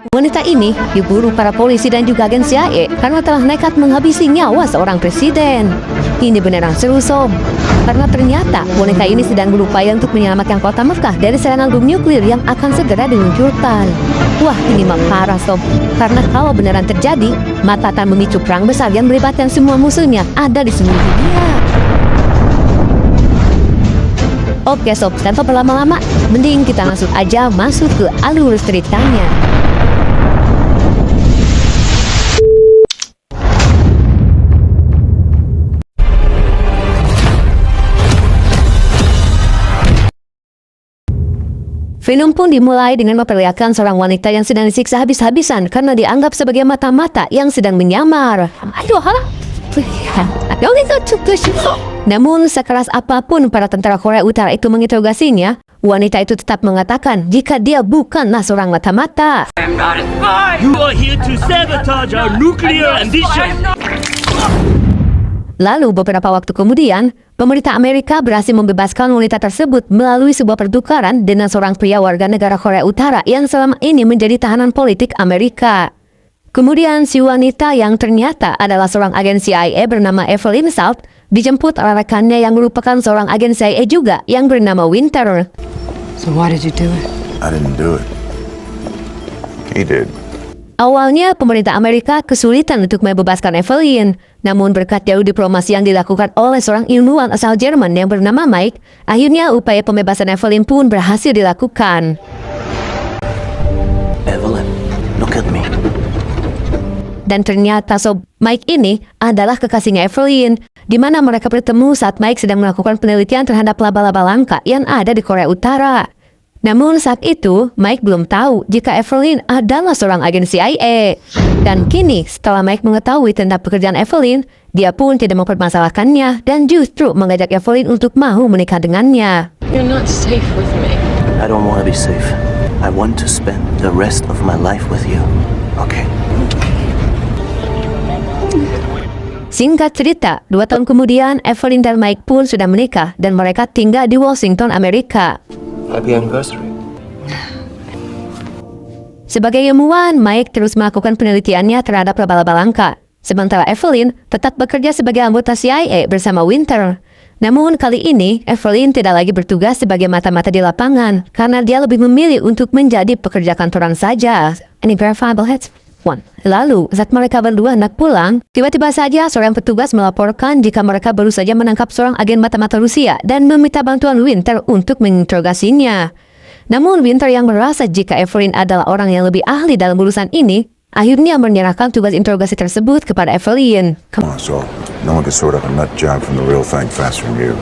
Wanita ini diburu para polisi dan juga agen CIA karena telah nekat menghabisi nyawa seorang presiden. Ini beneran seru sob, karena ternyata wanita ini sedang berupaya untuk menyelamatkan kota Mekah dari serangan bom nuklir yang akan segera diluncurkan. Wah, ini mah parah sob, karena kalau beneran terjadi, maka akan memicu perang besar yang melibatkan semua musuhnya ada di seluruh dunia. Oke sob, tanpa berlama-lama, mending kita langsung aja masuk ke alur ceritanya. Film pun dimulai dengan memperlihatkan seorang wanita yang sedang disiksa habis-habisan karena dianggap sebagai mata-mata yang sedang menyamar. Namun sekeras apapun para tentara Korea Utara itu menginterogasinya, wanita itu tetap mengatakan jika dia bukanlah seorang mata-mata. You are here to sabotage our nuclear ambition. Lalu beberapa waktu kemudian, pemerintah Amerika berhasil membebaskan wanita tersebut melalui sebuah pertukaran dengan seorang pria warga negara Korea Utara yang selama ini menjadi tahanan politik Amerika. Kemudian si wanita yang ternyata adalah seorang agen CIA bernama Evelyn Salt dijemput oleh rekannya yang merupakan seorang agen CIA juga yang bernama Winter. So why did you do it? I didn't do it. He did. Awalnya, pemerintah Amerika kesulitan untuk membebaskan Evelyn. Namun berkat jauh diplomasi yang dilakukan oleh seorang ilmuwan asal Jerman yang bernama Mike, akhirnya upaya pembebasan Evelyn pun berhasil dilakukan. Evelyn, look at me. Dan ternyata sob, Mike ini adalah kekasihnya Evelyn, di mana mereka bertemu saat Mike sedang melakukan penelitian terhadap laba-laba langka yang ada di Korea Utara. Namun saat itu, Mike belum tahu jika Evelyn adalah seorang agen CIA. Dan kini, setelah Mike mengetahui tentang pekerjaan Evelyn, dia pun tidak mempermasalahkannya dan justru mengajak Evelyn untuk mau menikah dengannya. You're not safe with me. I don't want to be safe. I want to spend the rest of my life with you. Okay. Singkat cerita, 2 tahun kemudian Evelyn dan Mike pun sudah menikah dan mereka tinggal di Washington, Amerika. Happy anniversary. Sebagai ilmuwan, Mike terus melakukan penelitiannya terhadap laba-laba langka. Sementara Evelyn tetap bekerja sebagai anggota CIA bersama Winter. Namun kali ini, Evelyn tidak lagi bertugas sebagai mata-mata di lapangan karena dia lebih memilih untuk menjadi pekerja kantoran saja. Any verifiable hits? 1. Lalu, saat mereka berdua hendak pulang, tiba-tiba saja seorang petugas melaporkan jika mereka baru saja menangkap seorang agen mata-mata Rusia dan meminta bantuan Winter untuk menginterogasinya. Namun Winter yang merasa jika Evelyn adalah orang yang lebih ahli dalam urusan ini, akhirnya menyerahkan tugas interogasi tersebut kepada Evelyn. Come on, Saul. No one can sort out a nut job from the real thing faster than you.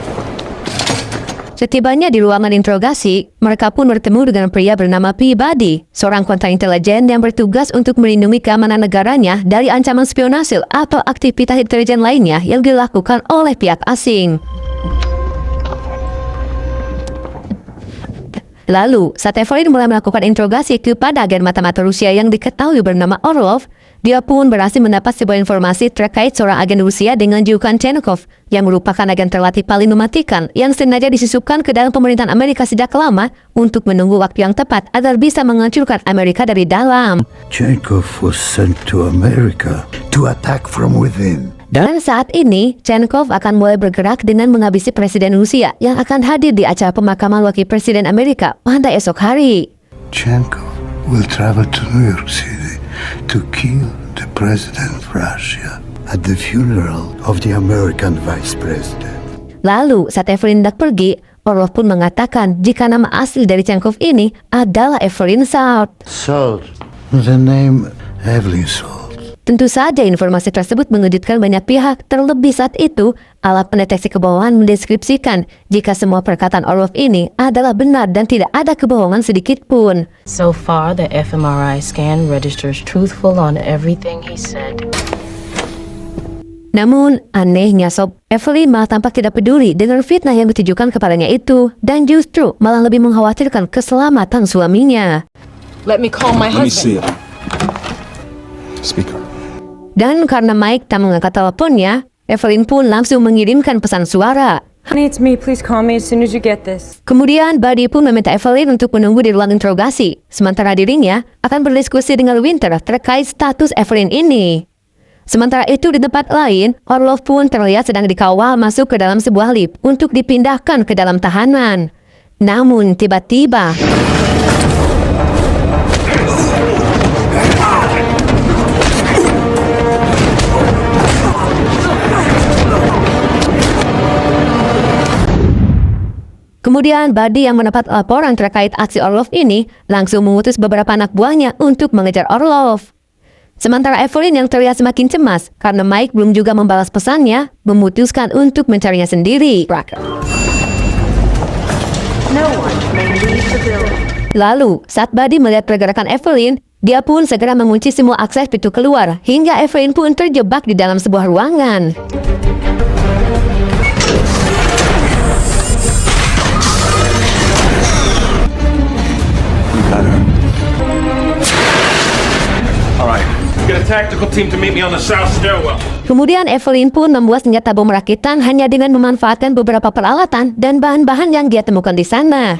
Setibanya di ruangan interogasi, mereka pun bertemu dengan pria bernama Peabody, seorang kontraintelijen yang bertugas untuk melindungi keamanan negaranya dari ancaman spionase atau aktivitas intelijen lainnya yang dilakukan oleh pihak asing. Lalu, saat Evelyn mulai melakukan interogasi kepada agen mata-mata Rusia yang diketahui bernama Orlov, dia pun berhasil mendapat sebuah informasi terkait seorang agen Rusia dengan julukan Chenkov, yang merupakan agen terlatih paling mematikan yang sengaja disisupkan ke dalam pemerintahan Amerika sejak lama untuk menunggu waktu yang tepat agar bisa menghancurkan Amerika dari dalam. Chenkov was sent to America to attack from within. Dan saat ini, Chenkov akan mulai bergerak dengan menghabisi Presiden Rusia yang akan hadir di acara pemakaman Wakil Presiden Amerika pada esok hari. Chenkov will travel to New York City to kill the President of Russia at the funeral of the American Vice President. Lalu, saat Evelyn hendak pergi, Orlov pun mengatakan jika nama asli dari Chenkov ini adalah Evelyn Salt. Salt, the name Evelyn Salt. Tentu saja informasi tersebut mengejutkan banyak pihak, terlebih saat itu alat pendeteksi kebohongan mendeskripsikan jika semua perkataan Orlov ini adalah benar dan tidak ada kebohongan sedikit pun. So far, the fMRI scan registers truthful on everything he said. Namun, anehnya sob, Evelyn malah tampak tidak peduli dengan fitnah yang ditujukan kepadanya itu dan justru malah lebih mengkhawatirkan keselamatan suaminya. Let me call my Let me husband. see it. Speaker. Dan karena Mike tak mengangkat teleponnya, Evelyn pun langsung mengirimkan pesan suara. Honey, it's me. Please call me as soon as you get this. Kemudian Buddy pun meminta Evelyn untuk menunggu di ruang interogasi, sementara dirinya akan berdiskusi dengan Winter terkait status Evelyn ini. Sementara itu di tempat lain, Orlov pun terlihat sedang dikawal masuk ke dalam sebuah lift untuk dipindahkan ke dalam tahanan. Namun tiba-tiba kemudian Buddy yang mendapat laporan terkait aksi Orlov ini langsung mengutus beberapa anak buahnya untuk mengejar Orlov. Sementara Evelyn yang terlihat semakin cemas karena Mike belum juga membalas pesannya, memutuskan untuk mencarinya sendiri. Lalu, saat Buddy melihat pergerakan Evelyn, dia pun segera mengunci semua akses pintu keluar, hingga Evelyn pun terjebak di dalam sebuah ruangan. Get a tactical team to meet me on the south stairwell. Kemudian Evelyn pun membuat senjata bom rakitan hanya dengan memanfaatkan beberapa peralatan dan bahan-bahan yang dia temukan di sana.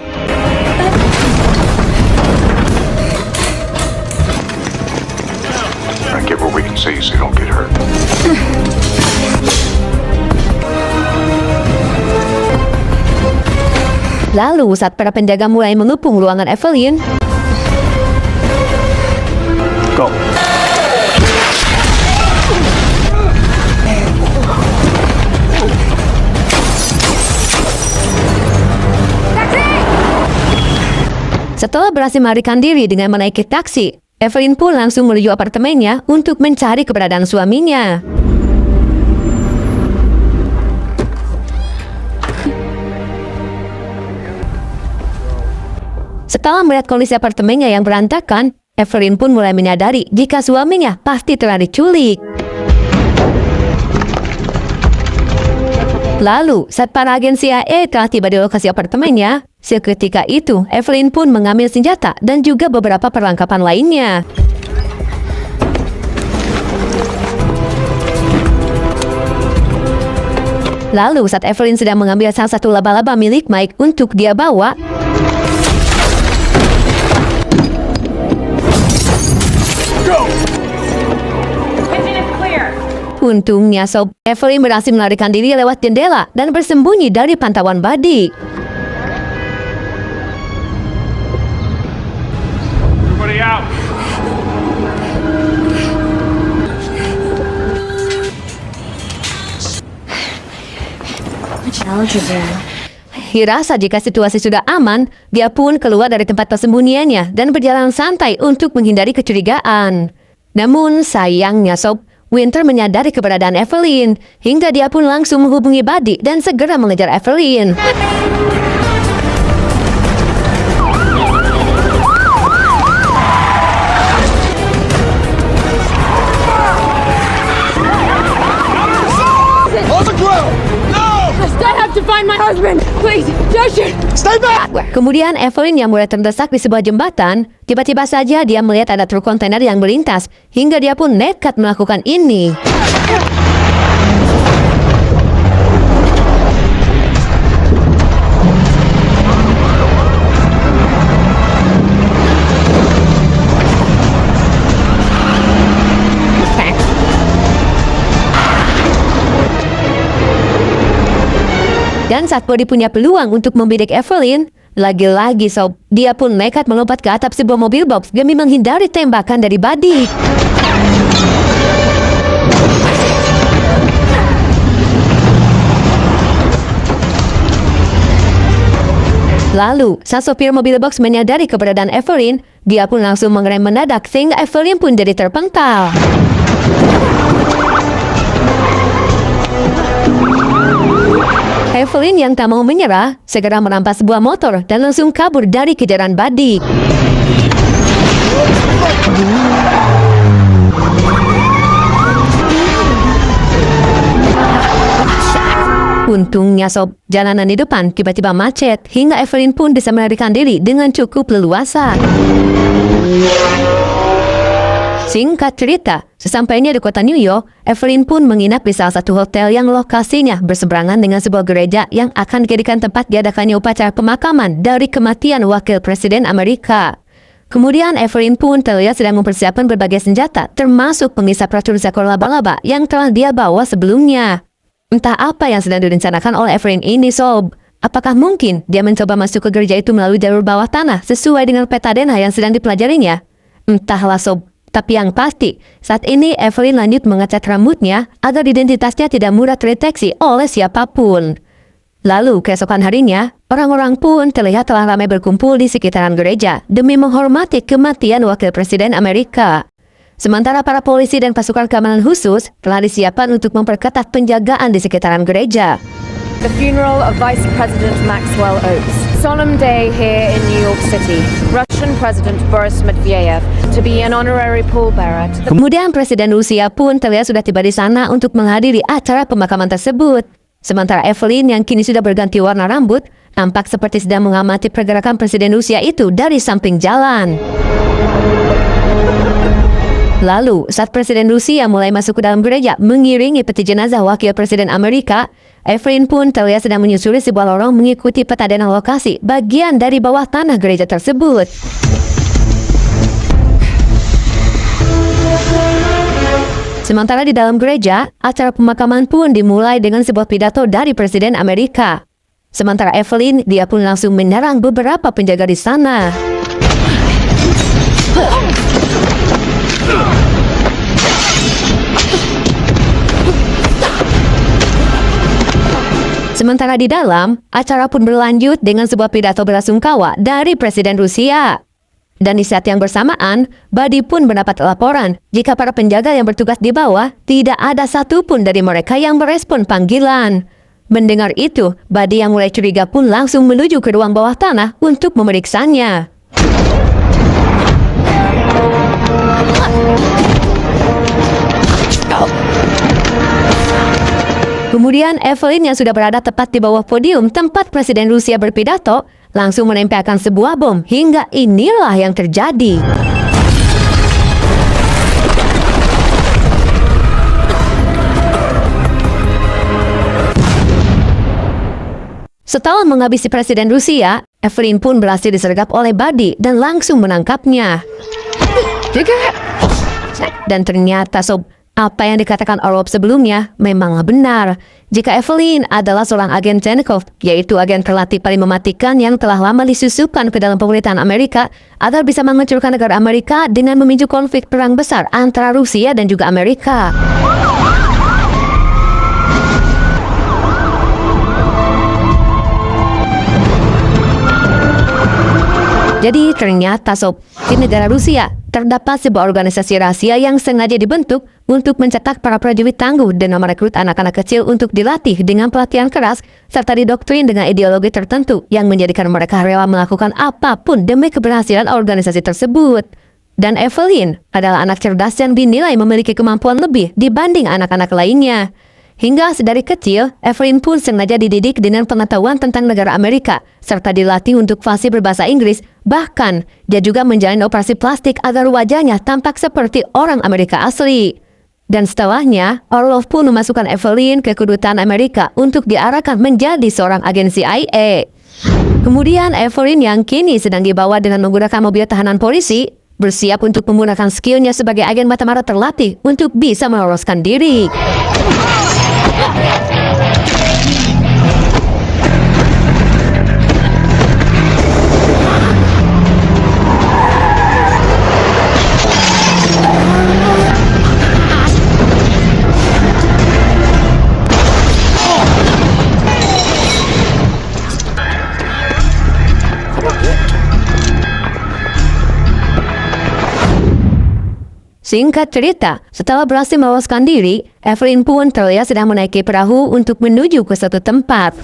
Try and get where we can see so you don't get hurt. Lalu saat para penjaga mulai mengepung ruangan Evelyn, Go. setelah berhasil melarikan diri dengan menaiki taksi, Evelyn pun langsung menuju apartemennya untuk mencari keberadaan suaminya. Setelah melihat kondisi apartemennya yang berantakan, Evelyn pun mulai menyadari jika suaminya pasti telah diculik. Lalu, saat para agen CIA telah tiba di lokasi apartemennya, seketika itu Evelyn pun mengambil senjata dan juga beberapa perlengkapan lainnya. Lalu, saat Evelyn sedang mengambil salah satu laba-laba milik Mike untuk dia bawa, untungnya Sob, Evelyn berhasil melarikan diri lewat jendela dan bersembunyi dari pantauan Buddy. Everybody out. Dirasa jika situasi sudah aman, dia pun keluar dari tempat persembunyiannya dan berjalan santai untuk menghindari kecurigaan. Namun sayangnya Sob, Winter menyadari keberadaan Evelyn, hingga dia pun langsung menghubungi Buddy dan segera mengejar Evelyn. I have to find my husband. Please, don't shoot. Kemudian Evelyn yang mulai terdesak di sebuah jembatan, tiba-tiba saja dia melihat ada truk kontainer yang melintas, hingga dia pun nekat melakukan ini. Dan saat Buddy punya peluang untuk membidik Evelyn, lagi-lagi Sob, dia pun nekat melompat ke atap sebuah mobil box demi menghindari tembakan dari Buddy. Lalu, saat sopir mobil box menyadari keberadaan Evelyn, dia pun langsung mengerem mendadak sehingga Evelyn pun jadi terpental. Evelyn yang tak mau menyerah, segera merampas sebuah motor dan langsung kabur dari kejaran Buddy. Untungnya Sob, jalanan di depan tiba-tiba macet hingga Evelyn pun bisa melarikan diri dengan cukup leluasa. Singkat cerita, sesampainya di kota New York, Evelyn pun menginap di salah satu hotel yang lokasinya berseberangan dengan sebuah gereja yang akan dijadikan tempat diadakannya upacara pemakaman dari kematian Wakil Presiden Amerika. Kemudian Evelyn pun terlihat sedang mempersiapkan berbagai senjata, termasuk pengisap racun seekor laba-laba yang telah dia bawa sebelumnya. Entah apa yang sedang direncanakan oleh Evelyn ini, Sob. Apakah mungkin dia mencoba masuk ke gereja itu melalui jalur bawah tanah sesuai dengan peta denah yang sedang dipelajarinya? Entahlah, Sob. Tapi yang pasti, saat ini Evelyn lanjut mengecat rambutnya agar identitasnya tidak mudah terdeteksi oleh siapapun. Lalu keesokan harinya, orang-orang pun terlihat telah ramai berkumpul di sekitaran gereja demi menghormati kematian Wakil Presiden Amerika. Sementara para polisi dan pasukan keamanan khusus telah disiapkan untuk memperketat penjagaan di sekitaran gereja. The funeral of Vice President Maxwell Oaks. Solemn day here in New York City. Russian President Boris Medvedev to be an honorary pallbearer to the... Kemudian Presiden Rusia pun terlihat sudah tiba di sana untuk menghadiri acara pemakaman tersebut. Sementara Evelyn yang kini sudah berganti warna rambut, nampak seperti sedang mengamati pergerakan Presiden Rusia itu dari samping jalan. Lalu, saat Presiden Rusia mulai masuk ke dalam gereja mengiringi peti jenazah Wakil Presiden Amerika, Evelyn pun terlihat sedang menyusuri sebuah lorong mengikuti peta denah lokasi bagian dari bawah tanah gereja tersebut. Sementara di dalam gereja, acara pemakaman pun dimulai dengan sebuah pidato dari Presiden Amerika. Sementara Evelyn, dia pun langsung menyerang beberapa penjaga di sana. Sementara di dalam, acara pun berlanjut dengan sebuah pidato belasungkawa dari Presiden Rusia. Dan di saat yang bersamaan, Buddy pun mendapat laporan jika para penjaga yang bertugas di bawah tidak ada satupun dari mereka yang merespon panggilan. Mendengar itu, Buddy yang mulai curiga pun langsung menuju ke ruang bawah tanah untuk memeriksanya. Kemudian Evelyn yang sudah berada tepat di bawah podium tempat Presiden Rusia berpidato langsung menempelkan sebuah bom hingga inilah yang terjadi. Setelah menghabisi Presiden Rusia, Evelyn pun berhasil disergap oleh Buddy dan langsung menangkapnya. Dan ternyata, Sob, apa yang dikatakan Orlov sebelumnya memanglah benar. Jika Evelyn adalah seorang agen Chenkov, yaitu agen terlatih paling mematikan yang telah lama disusupkan ke dalam pemerintahan Amerika agar bisa menghancurkan negara Amerika dengan memicu konflik perang besar antara Rusia dan juga Amerika. Jadi ternyata, Sob, di negara Rusia terdapat sebuah organisasi rahasia yang sengaja dibentuk untuk mencetak para prajurit tangguh dan merekrut anak-anak kecil untuk dilatih dengan pelatihan keras serta didoktrin dengan ideologi tertentu yang menjadikan mereka rela melakukan apapun demi keberhasilan organisasi tersebut. Dan Evelyn adalah anak cerdas yang dinilai memiliki kemampuan lebih dibanding anak-anak lainnya. Hingga sedari kecil, Evelyn pun sengaja dididik dengan pengetahuan tentang negara Amerika, serta dilatih untuk fasih berbahasa Inggris. Bahkan, dia juga menjalani operasi plastik agar wajahnya tampak seperti orang Amerika asli. Dan setelahnya, Orlov pun memasukkan Evelyn ke kedutaan Amerika untuk diarahkan menjadi seorang agen CIA. Kemudian, Evelyn yang kini sedang dibawa dengan menggunakan mobil tahanan polisi, bersiap untuk menggunakan skillnya sebagai agen mata-mata terlatih untuk bisa meloloskan diri. Singkat cerita, setelah berhasil meloloskan diri, Evelyn pun terlihat sedang menaiki perahu untuk menuju ke suatu tempat.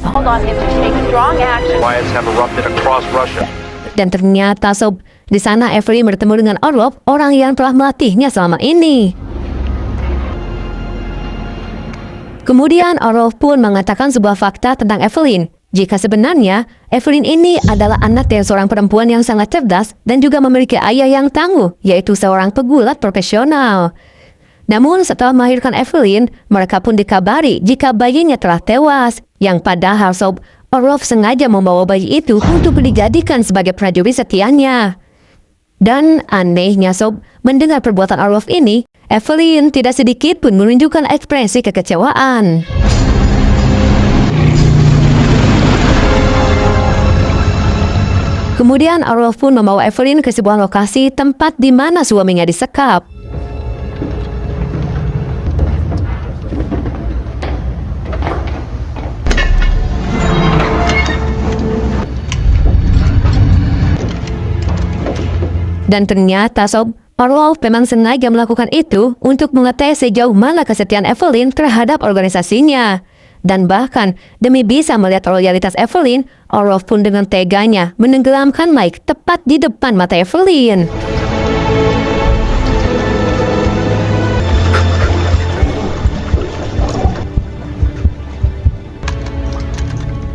Dan ternyata, Sob, di sana Evelyn bertemu dengan Orlov, orang yang telah melatihnya selama ini. Kemudian Orlov pun mengatakan sebuah fakta tentang Evelyn, jika sebenarnya Evelyn ini adalah anak dari seorang perempuan yang sangat cerdas dan juga memiliki ayah yang tangguh, yaitu seorang pegulat profesional. Namun setelah melahirkan Evelyn, mereka pun dikabari jika bayinya telah tewas, yang padahal Sob, Orlov sengaja membawa bayi itu untuk dijadikan sebagai prajurit setianya. Dan anehnya Sob, mendengar perbuatan Orlov ini, Evelyn tidak sedikit pun menunjukkan ekspresi kekecewaan. Kemudian Orlov pun membawa Evelyn ke sebuah lokasi tempat di mana suaminya disekap. Dan ternyata Sob, Orlov memang sengaja melakukan itu untuk mengetes sejauh mana kesetiaan Evelyn terhadap organisasinya. Dan bahkan, demi bisa melihat loyalitas Evelyn, Orlov pun dengan teganya menenggelamkan Mike tepat di depan mata Evelyn.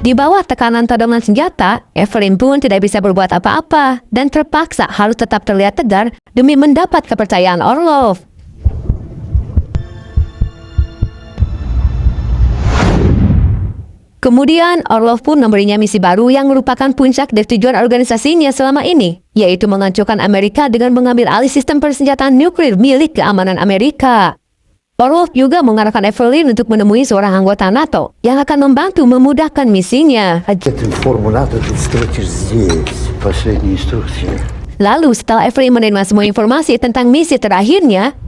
Di bawah tekanan todongan senjata, Evelyn pun tidak bisa berbuat apa-apa dan terpaksa harus tetap terlihat tegar demi mendapat kepercayaan Orlov. Kemudian Orlov pun memberinya misi baru yang merupakan puncak dari tujuan organisasinya selama ini, yaitu menghancurkan Amerika dengan mengambil alih sistem persenjataan nuklir milik keamanan Amerika. Orlov juga mengarahkan Evelyn untuk menemui seorang anggota NATO yang akan membantu memudahkan misinya. Этот формулятор ты встретишь здесь. Последние инструкции. Lalu setelah Evelyn menerima semua informasi tentang misi terakhirnya,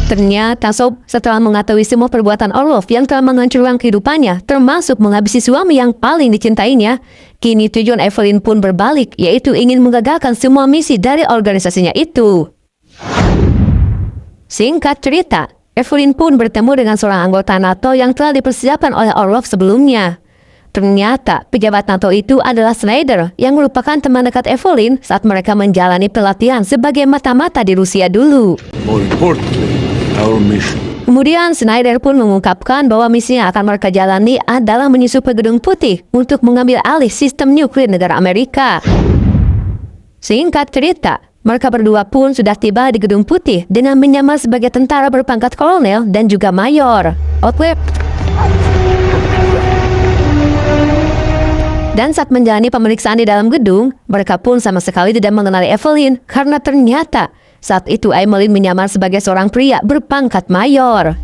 ternyata Sob, setelah mengetahui semua perbuatan Orlov yang telah menghancurkan kehidupannya, termasuk menghabisi suami yang paling dicintainya, kini tujuan Evelyn pun berbalik, yaitu ingin menggagalkan semua misi dari organisasinya itu. Singkat cerita, Evelyn pun bertemu dengan seorang anggota NATO yang telah dipersiapkan oleh Orlov sebelumnya. Ternyata pejabat NATO itu adalah Snyder yang merupakan teman dekat Evelyn saat mereka menjalani pelatihan sebagai mata-mata di Rusia dulu. More importantly, our mission. Kemudian Snyder pun mengungkapkan bahwa misi yang akan mereka jalani adalah menyusup ke Gedung Putih untuk mengambil alih sistem nuklir negara Amerika. Singkat cerita, mereka berdua pun sudah tiba di Gedung Putih dengan menyamar sebagai tentara berpangkat kolonel dan juga mayor. Outweb. Dan saat menjalani pemeriksaan di dalam gedung, mereka pun sama sekali tidak mengenali Evelyn karena ternyata saat itu Evelyn menyamar sebagai seorang pria berpangkat mayor.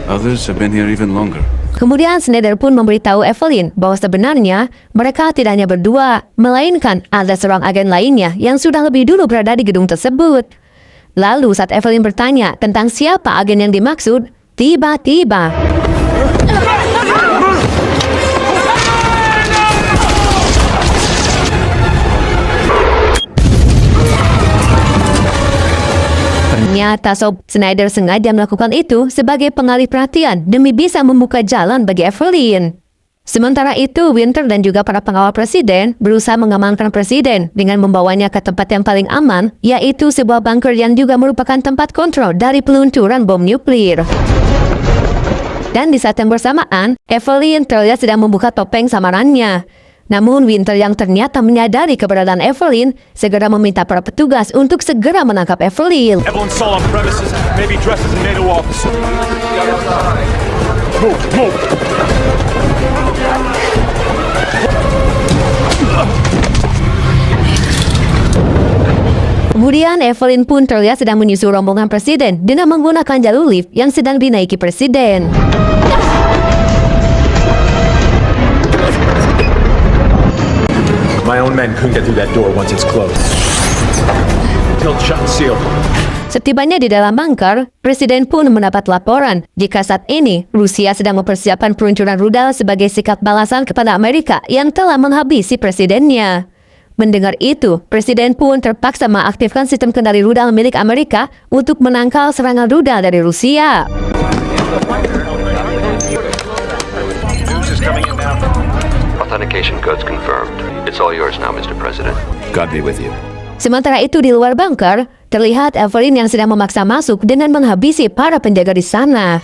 Others have been here even longer. Kemudian Snyder pun memberitahu Evelyn bahwa sebenarnya mereka tidak hanya berdua, melainkan ada seorang agen lainnya yang sudah lebih dulu berada di gedung tersebut. Lalu saat Evelyn bertanya tentang siapa agen yang dimaksud, tiba-tiba ternyata Sob, Snyder sengaja melakukan itu sebagai pengalih perhatian demi bisa membuka jalan bagi Evelyn. Sementara itu, Winter dan juga para pengawal presiden berusaha mengamankan presiden dengan membawanya ke tempat yang paling aman, yaitu sebuah bunker yang juga merupakan tempat kontrol dari peluncuran bom nuklir. Dan di saat yang bersamaan, Evelyn terlihat sedang membuka topeng samarannya. Namun Winter yang ternyata menyadari keberadaan Evelyn segera meminta para petugas untuk segera menangkap Evelyn. Evelyn saw on premises, maybe dressed as a NATO officer. Move. Kemudian Evelyn pun terlihat sedang menyusul rombongan presiden dengan menggunakan jalur lift yang sedang dinaiki presiden. My own men couldn't get through that door once it's closed. Built shut and sealed. Setibanya di dalam bunker, presiden pun mendapat laporan jika saat ini Rusia sedang mempersiapkan peluncuran rudal sebagai sikap balasan kepada Amerika yang telah menghabisi presidennya. Mendengar itu, Presiden pun terpaksa mengaktifkan sistem kendali rudal milik Amerika untuk menangkal serangan rudal dari Rusia. Authentication codes confirmed. It's all yours now, Mr. President. God be with you. Sementara itu di luar bunker, terlihat Evelyn yang sedang memaksa masuk dengan menghabisi para penjaga di sana.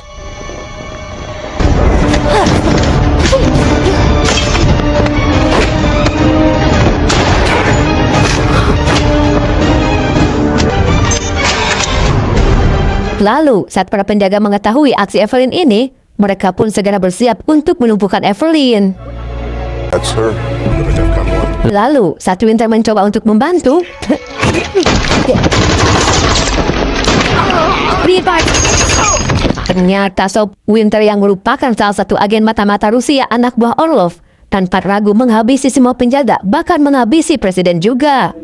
Lalu, saat para penjaga mengetahui aksi Evelyn ini, mereka pun segera bersiap untuk melumpuhkan Evelyn. That's her. Lalu, saat Winter mencoba untuk membantu, ternyata Sob Winter yang merupakan salah satu agen mata-mata Rusia, anak buah Orlov, tanpa ragu menghabisi semua penjaga, bahkan menghabisi presiden juga.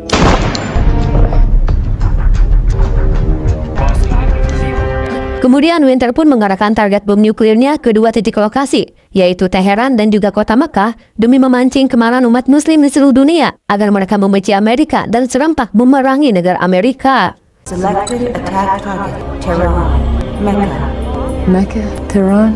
Kemudian Winter pun mengarahkan target bom nuklirnya ke dua titik lokasi, yaitu Teheran dan juga kota Mekah, demi memancing kemarahan umat muslim di seluruh dunia agar mereka membenci Amerika dan serempak memerangi negara Amerika. Selected attack target, Tehran, Mecca. Mecca, Tehran.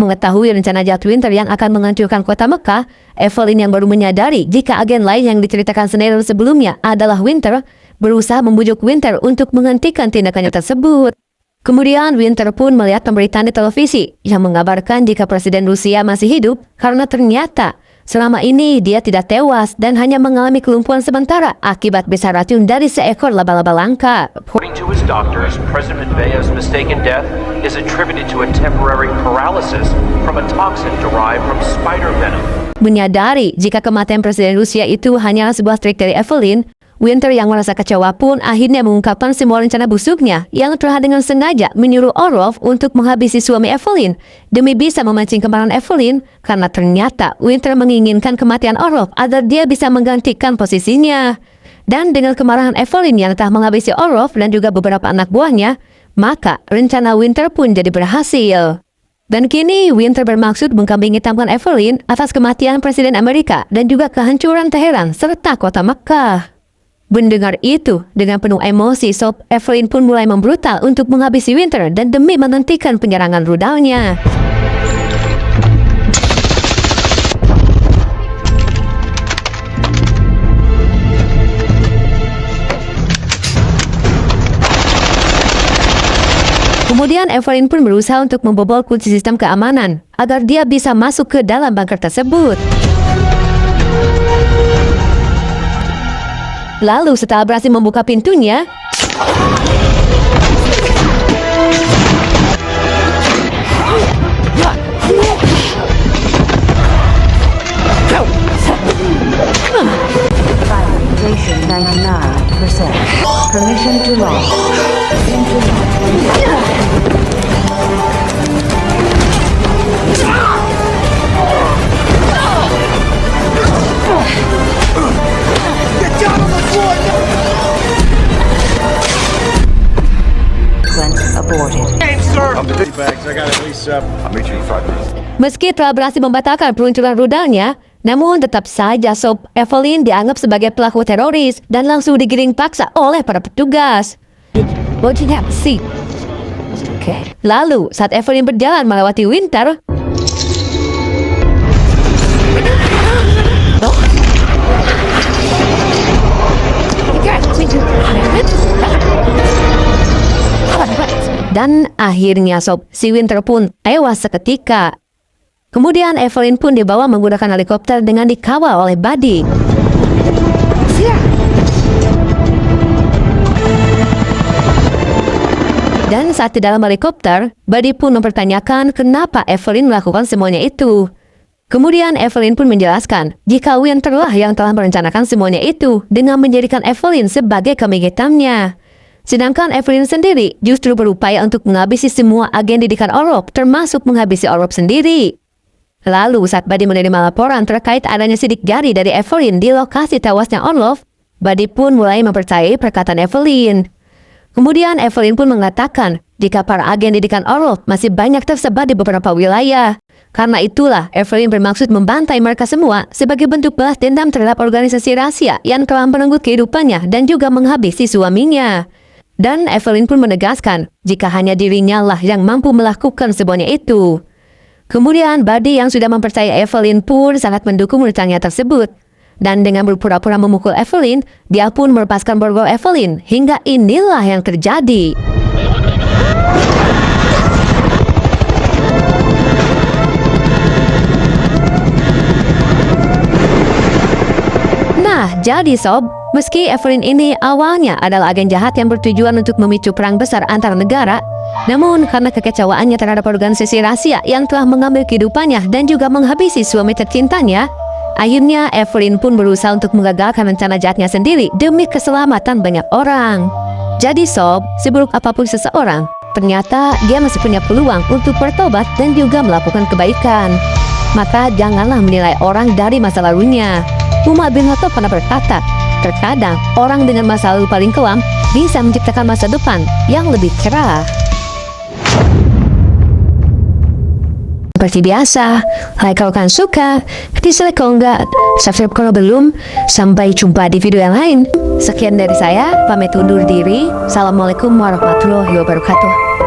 Mengetahui rencana jahat Winter yang akan menghancurkan kota Mekah, Evelyn yang baru menyadari jika agen lain yang diceritakan Snyder sebelumnya adalah Winter, berusaha membujuk Winter untuk menghentikan tindakannya tersebut. Kemudian Winter pun melihat pemberitaan di televisi yang mengabarkan jika Presiden Rusia masih hidup karena ternyata selama ini dia tidak tewas dan hanya mengalami kelumpuhan sementara akibat bisa racun dari seekor laba-laba langka. According to his doctors, President Medvedev's mistaken death is attributed to a temporary paralysis from a toxin derived from spider venom. Menyadari jika kematian Presiden Rusia itu hanyalah sebuah trik dari Evelyn, Winter yang merasa kecewa pun akhirnya mengungkapkan semua rencana busuknya yang telah dengan sengaja menyuruh Orlov untuk menghabisi suami Evelyn demi bisa memancing kemarahan Evelyn karena ternyata Winter menginginkan kematian Orlov agar dia bisa menggantikan posisinya. Dan dengan kemarahan Evelyn yang telah menghabisi Orlov dan juga beberapa anak buahnya, maka rencana Winter pun jadi berhasil. Dan kini Winter bermaksud mengkambing hitamkan Evelyn atas kematian Presiden Amerika dan juga kehancuran Teheran serta kota Mekah. Mendengar itu, dengan penuh emosi, Sob Evelyn pun mulai membrutal untuk menghabisi Winter dan demi menghentikan penyerangan rudalnya. Kemudian Evelyn pun berusaha untuk membobol kunci sistem keamanan agar dia bisa masuk ke dalam bunker tersebut. Lalu setelah berhasil membuka pintunya, Violation 99%. Permission to launch. meski telah berhasil membatalkan peluncuran rudalnya, namun tetap saja Sob Evelyn dianggap sebagai pelaku teroris dan langsung digiring paksa oleh para petugas. Lalu saat Evelyn berjalan melewati Winter, dan akhirnya Sob, si Winter pun tewas seketika. Kemudian Evelyn pun dibawa menggunakan helikopter dengan dikawal oleh Buddy. Dan saat di dalam helikopter, Buddy pun mempertanyakan kenapa Evelyn melakukan semuanya itu. Kemudian Evelyn pun menjelaskan jika Winter lah yang telah merencanakan semuanya itu dengan menjadikan Evelyn sebagai kambing hitamnya. Sedangkan Evelyn sendiri justru berupaya untuk menghabisi semua agen didikan Orlov, termasuk menghabisi Orlov sendiri. Lalu saat Buddy menerima laporan terkait adanya sidik jari dari Evelyn di lokasi tewasnya Orlov, Buddy pun mulai mempercayai perkataan Evelyn. Kemudian Evelyn pun mengatakan jika para agen didikan Orlov masih banyak tersebar di beberapa wilayah. Karena itulah Evelyn bermaksud membantai mereka semua sebagai bentuk balas dendam terhadap organisasi rahasia yang telah merenggut kehidupannya dan juga menghabisi suaminya. Dan Evelyn pun menegaskan jika hanya dirinya lah yang mampu melakukan semuanya itu. Kemudian Buddy yang sudah mempercayai Evelyn pun sangat mendukung rencana tersebut. Dan dengan berpura-pura memukul Evelyn, dia pun melepaskan borgol Evelyn hingga inilah yang terjadi. Nah, jadi sob, meski Evelyn ini awalnya adalah agen jahat yang bertujuan untuk memicu perang besar antar negara, namun karena kekecewaannya terhadap organisasi rahasia yang telah mengambil kehidupannya dan juga menghabisi suami tercintanya, akhirnya Evelyn pun berusaha untuk mengagalkan rencana jahatnya sendiri demi keselamatan banyak orang. Jadi sob, seburuk apapun seseorang, ternyata dia masih punya peluang untuk bertobat dan juga melakukan kebaikan. Maka janganlah menilai orang dari masa lalunya. Umar bin Khattab pernah berkata, terkadang orang dengan masa lalu paling kelam bisa menciptakan masa depan yang lebih cerah. Seperti biasa, like kalau kalian suka, dislike kalau enggak, subscribe kalau belum. Sampai jumpa di video yang lain. Sekian dari saya, pamit undur diri. Assalamualaikum warahmatullahi wabarakatuh.